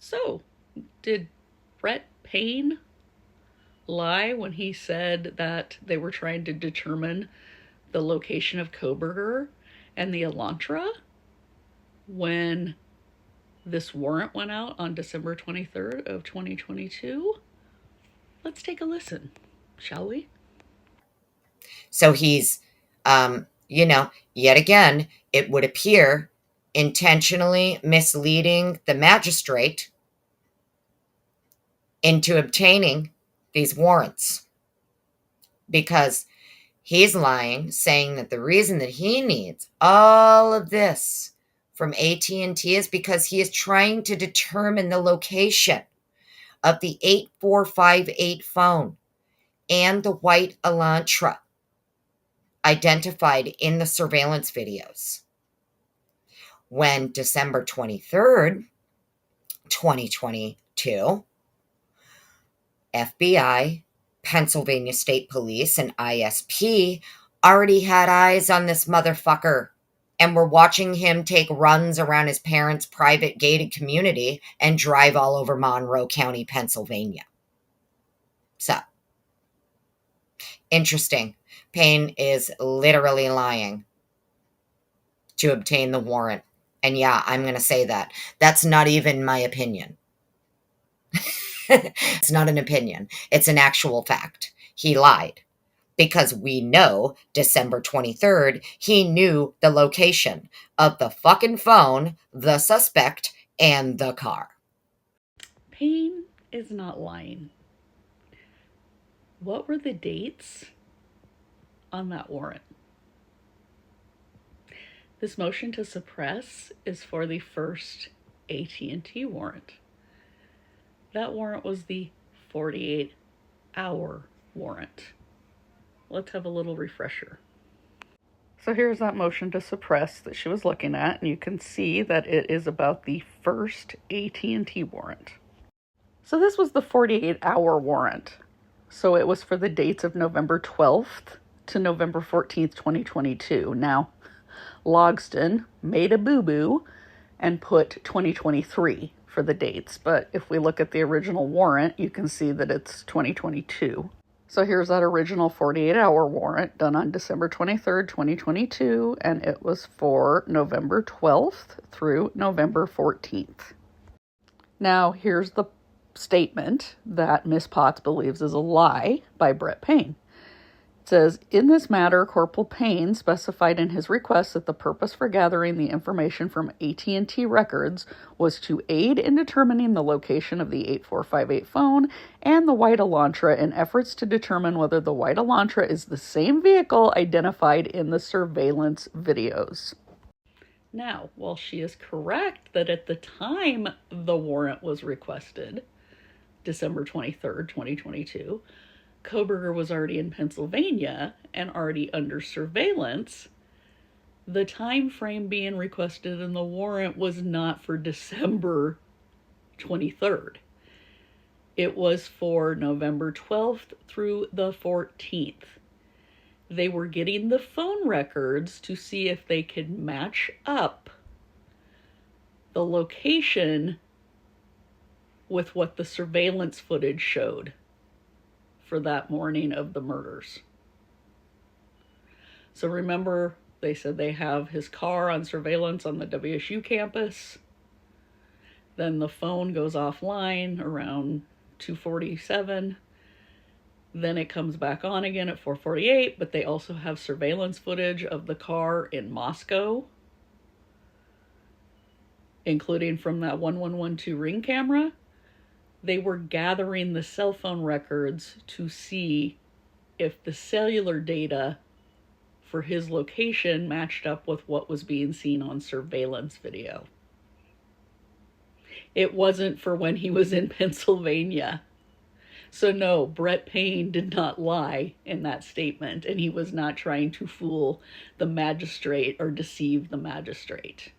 So, did Brett Payne lie when he said that they were trying to determine the location of Koberger and the Elantra when this warrant went out on December 23rd of 2022? Let's take a listen, shall we? So he's, yet again, it would appear intentionally misleading the magistrate into obtaining these warrants because he's lying, saying that the reason that he needs all of this from AT&T is because he is trying to determine the location of the 8458 phone and the white Elantra identified in the surveillance videos. When December 23rd, 2022, FBI, Pennsylvania State Police, and ISP already had eyes on this motherfucker and were watching him take runs around his parents' private gated community and drive all over Monroe County, Pennsylvania. So, interesting. Payne is literally lying to obtain the warrant. And yeah, I'm going to say that. That's not even my opinion. It's not an opinion. It's an actual fact. He lied because we know December 23rd, he knew the location of the fucking phone, the suspect, and the car. Payne is not lying. What were the dates on that warrant? This motion to suppress is for the first AT&T warrant. That warrant was the 48-hour warrant. Let's have a little refresher. So here's that motion to suppress that she was looking at, and you can see that it is about the first AT&T warrant. So this was the 48-hour warrant. So it was for the dates of November 12th to November 14th, 2022. Now, Logsdon made a boo-boo and put 2023 for the dates, but if we look at the original warrant, you can see that it's 2022. So here's that original 48-hour warrant done on December 23rd, 2022, and it was for November 12th through November 14th. Now, here's the statement that Miss Potts believes is a lie by Brett Payne. It says, in this matter, Corporal Payne specified in his request that the purpose for gathering the information from AT&T records was to aid in determining the location of the 8458 phone and the white Elantra in efforts to determine whether the white Elantra is the same vehicle identified in the surveillance videos. Now, while she is correct that at the time the warrant was requested, December 23rd, 2022, Koberger was already in Pennsylvania and already under surveillance, the time frame being requested in the warrant was not for December 23rd. It was for November 12th through the 14th. They were getting the phone records to see if they could match up the location with what the surveillance footage showed for that morning of the murders. So remember, they said they have his car on surveillance on the WSU campus. Then the phone goes offline around 2:47. Then it comes back on again at 4:48, but they also have surveillance footage of the car in Moscow, including from that 1112 Ring camera. They were gathering the cell phone records to see if the cellular data for his location matched up with what was being seen on surveillance video. It wasn't for when he was in Pennsylvania. So no, Brett Payne did not lie in that statement, and he was not trying to fool the magistrate or deceive the magistrate.